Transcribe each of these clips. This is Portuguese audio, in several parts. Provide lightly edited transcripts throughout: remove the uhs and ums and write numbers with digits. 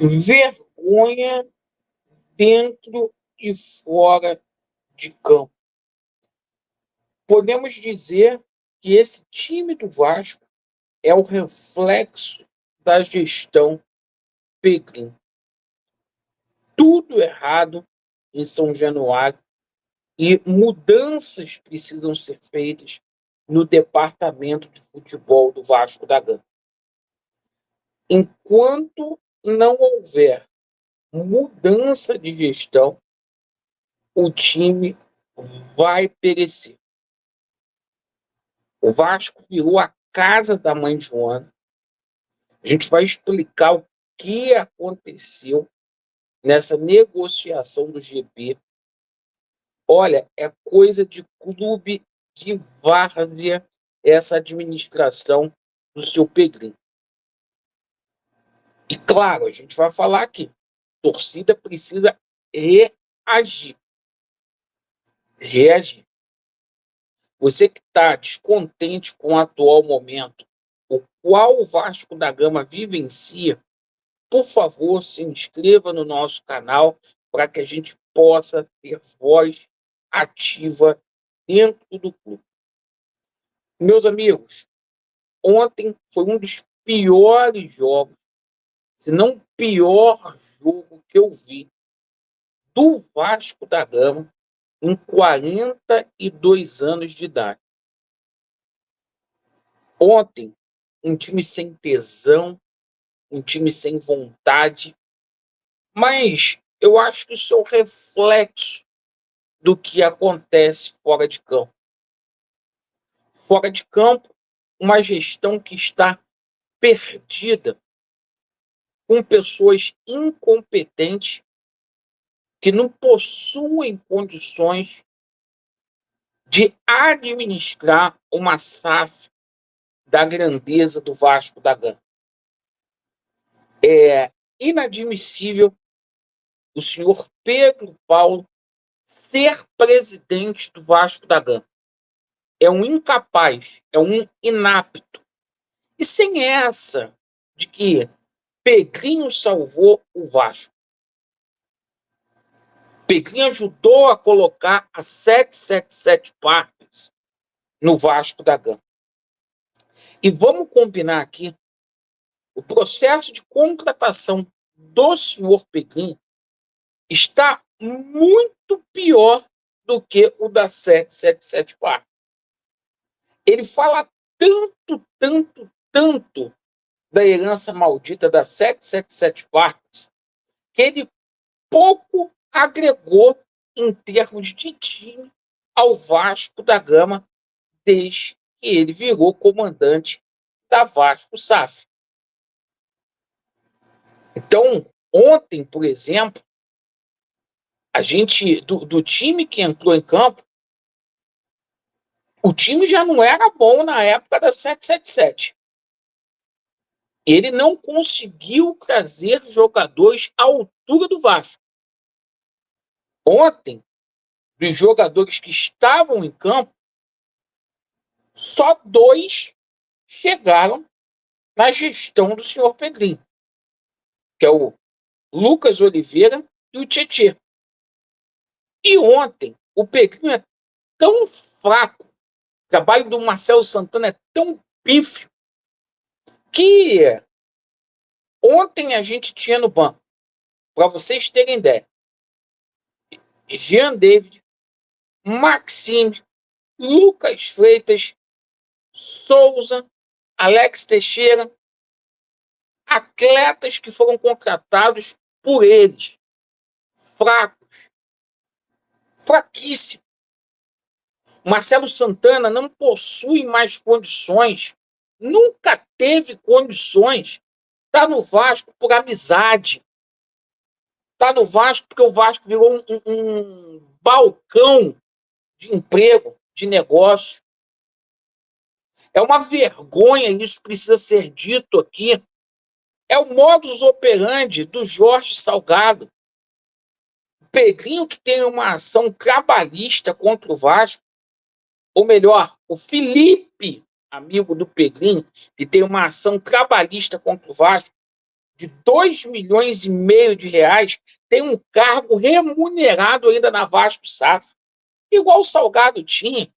Vergonha dentro e fora de campo. Podemos dizer que esse time do Vasco é o reflexo da gestão Pedrinho. Tudo errado em São Januário e mudanças precisam ser feitas no departamento de futebol do Vasco da Gama. Enquanto não houver mudança de gestão, o time vai perecer. O Vasco virou a casa da mãe Joana. A gente vai explicar o que aconteceu nessa negociação do GP. Olha, é coisa de clube de várzea essa administração do seu Pedrinho. E claro, a gente vai falar aqui, a torcida precisa reagir. Reagir. Você que está descontente com o atual momento, o qual o Vasco da Gama vivencia, por favor, se inscreva no nosso canal para que a gente possa ter voz ativa dentro do clube. Meus amigos, ontem foi um dos piores jogos, se não o pior jogo que eu vi do Vasco da Gama em 42 anos de idade. Ontem, um time sem tesão, um time sem vontade, mas eu acho que isso é o reflexo do que acontece fora de campo. Fora de campo, uma gestão que está perdida, com pessoas incompetentes que não possuem condições de administrar uma SAF da grandeza do Vasco da Gama. É inadmissível o senhor Pedro Paulo ser presidente do Vasco da Gama. É um incapaz, é um inapto. E sem essa de que Pedrinho salvou o Vasco. Pedrinho ajudou a colocar a 777 Parques no Vasco da Gama. E vamos combinar aqui, o processo de contratação do senhor Pedrinho está muito pior do que o da 777 Parques. Ele fala tanto da herança maldita da 777 Parques, que ele pouco agregou em termos de time ao Vasco da Gama desde que ele virou comandante da Vasco SAF. Então, ontem, por exemplo, a gente, do time que entrou em campo, o time já não era bom na época da 777. Ele não conseguiu trazer jogadores à altura do Vasco. Ontem, dos jogadores que estavam em campo, só 2 chegaram na gestão do senhor Pedrinho, que é o Lucas Oliveira e o Tietê. E ontem, o Pedrinho é tão fraco, o trabalho do Marcelo Santana é tão pífio, que ontem a gente tinha no banco, para vocês terem ideia, Jean David, Maxime, Lucas Freitas, Souza, Alex Teixeira, atletas que foram contratados por eles, fracos, fraquíssimos. Marcelo Santana não possui mais condições, nunca teve condições. Está no Vasco por amizade. Está no Vasco porque o Vasco virou um balcão de emprego, de negócio. É uma vergonha, isso precisa ser dito aqui. É o modus operandi do Jorge Salgado. O Pedrinho, que tem uma ação trabalhista contra o Vasco, ou melhor, o Felipe, amigo do Pedrinho, que tem uma ação trabalhista contra o Vasco, de 2,5 milhões de reais tem um cargo remunerado ainda na Vasco SAF, igual o Salgado tinha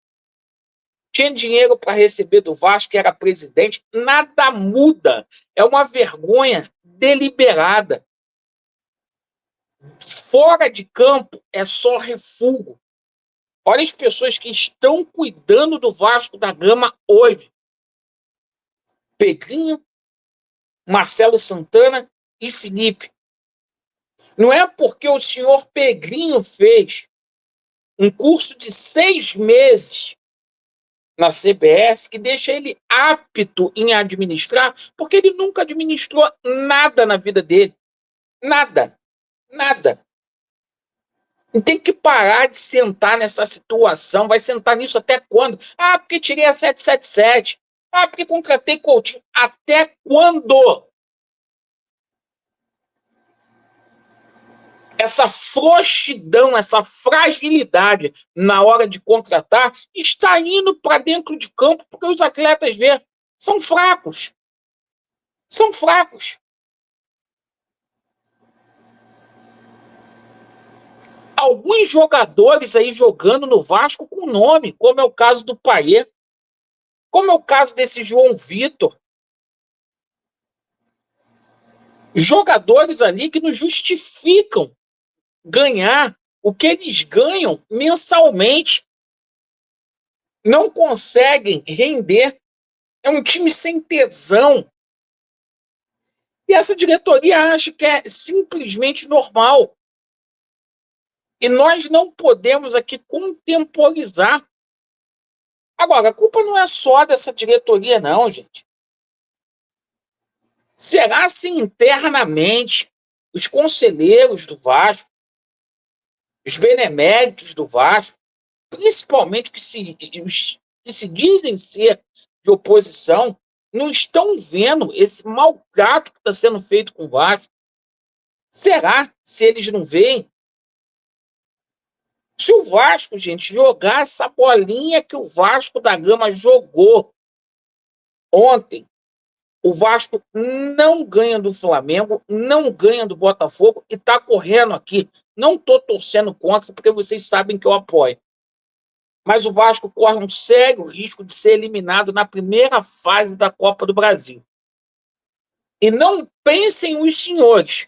dinheiro para receber do Vasco, que era presidente, nada muda. É uma vergonha deliberada. Fora de campo é só refúgio. Olha as pessoas que estão cuidando do Vasco da Gama hoje. Pedrinho, Marcelo Santana e Felipe. Não é porque o senhor Pedrinho fez um curso de 6 meses na CBF que deixa ele apto em administrar, porque ele nunca administrou nada na vida dele. Nada. Nada. E tem que parar de sentar nessa situação. Vai sentar nisso até quando? Ah, porque tirei a 777. Ah, porque contratei Coutinho. Até quando? Essa frouxidão, essa fragilidade na hora de contratar está indo para dentro de campo porque os atletas são fracos. São fracos. Alguns jogadores aí jogando no Vasco com nome, como é o caso do Payet, como é o caso desse João Vitor. Jogadores ali que não justificam ganhar o que eles ganham mensalmente. Não conseguem render. É um time sem tesão. E essa diretoria acha que é simplesmente normal. E nós não podemos aqui contemporizar. Agora, a culpa não é só dessa diretoria, não, gente. Será se internamente os conselheiros do Vasco, os beneméritos do Vasco, principalmente os que se dizem ser de oposição, não estão vendo esse maltrato que está sendo feito com o Vasco? Será se eles não veem? Se o Vasco, gente, jogar essa bolinha que o Vasco da Gama jogou ontem, o Vasco não ganha do Flamengo, não ganha do Botafogo e está correndo aqui. Não estou torcendo contra, porque vocês sabem que eu apoio. Mas o Vasco corre um sério risco de ser eliminado na primeira fase da Copa do Brasil. E não pensem os senhores.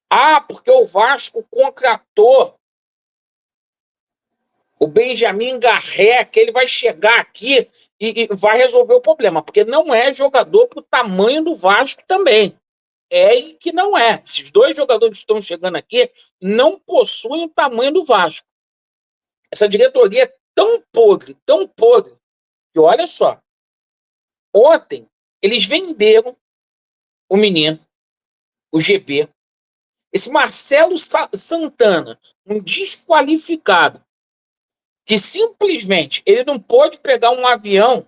Ah, porque o Vasco contratou o Benjamin Garré, que ele vai chegar aqui e vai resolver o problema, porque não é jogador para o tamanho do Vasco também. É e que não é. Esses dois jogadores que estão chegando aqui não possuem o tamanho do Vasco. Essa diretoria é tão podre, que olha só, ontem eles venderam o menino, o GB, esse Marcelo Santana, um desqualificado, que simplesmente ele não pôde pegar um avião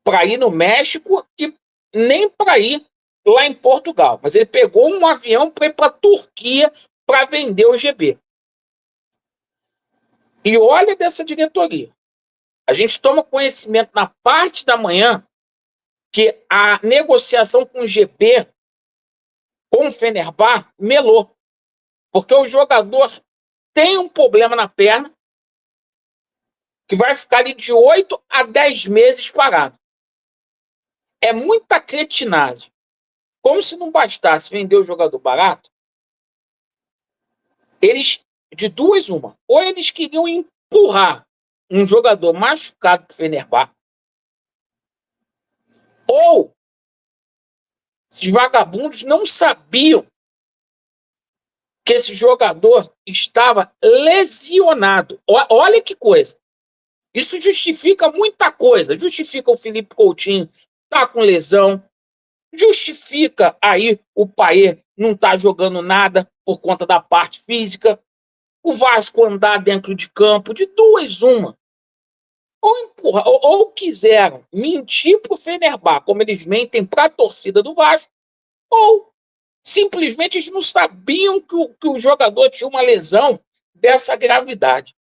para ir no México e nem para ir lá em Portugal. Mas ele pegou um avião para ir para a Turquia para vender o GB. E olha dessa diretoria. A gente toma conhecimento na parte da manhã que a negociação com o GB, com o Fenerbahçe, melou. Porque o jogador tem um problema na perna que vai ficar ali de 8 a 10 meses parado. É muita cretinagem. Como se não bastasse vender o jogador barato, eles, de duas, uma. Ou eles queriam empurrar um jogador machucado para o Fenerbahçe, ou os vagabundos não sabiam que esse jogador estava lesionado. Olha que coisa. Isso justifica muita coisa. Justifica o Felipe Coutinho estar com lesão. Justifica aí o Payet não estar jogando nada por conta da parte física. O Vasco andar dentro de campo. De duas, uma. Ou empurra, ou quiseram mentir para o Fenerbahçe, como eles mentem para a torcida do Vasco, ou simplesmente eles não sabiam que o jogador tinha uma lesão dessa gravidade.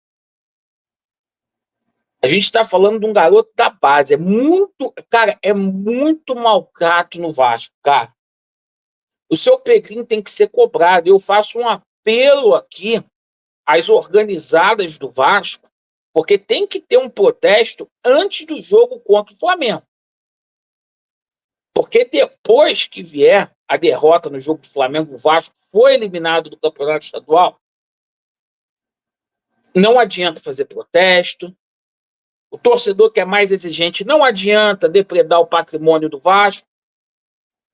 A gente está falando de um garoto da base. É muito, cara, é muito maltrato no Vasco, cara. O seu Pedrinho tem que ser cobrado. Eu faço um apelo aqui às organizadas do Vasco, porque tem que ter um protesto antes do jogo contra o Flamengo. Porque depois que vier a derrota no jogo do Flamengo, o Vasco foi eliminado do Campeonato Estadual, não adianta fazer protesto. O torcedor que é mais exigente, não adianta depredar o patrimônio do Vasco,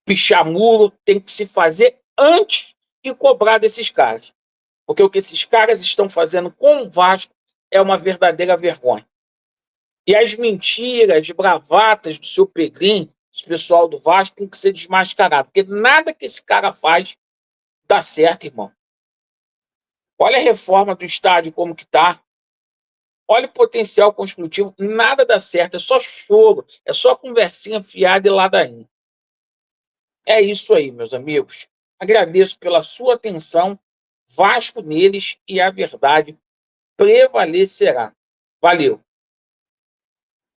pichar muro, tem que se fazer antes de cobrar desses caras. Porque o que esses caras estão fazendo com o Vasco é uma verdadeira vergonha. E as mentiras, bravatas do seu Pedrinho, do pessoal do Vasco, tem que ser desmascarado. Porque nada que esse cara faz dá certo, irmão. Olha a reforma do estádio como que tá. Olha o potencial construtivo. Nada dá certo. É só choro. É só conversinha fiada e ladainha. É isso aí, meus amigos. Agradeço pela sua atenção. Vasco neles e a verdade prevalecerá. Valeu!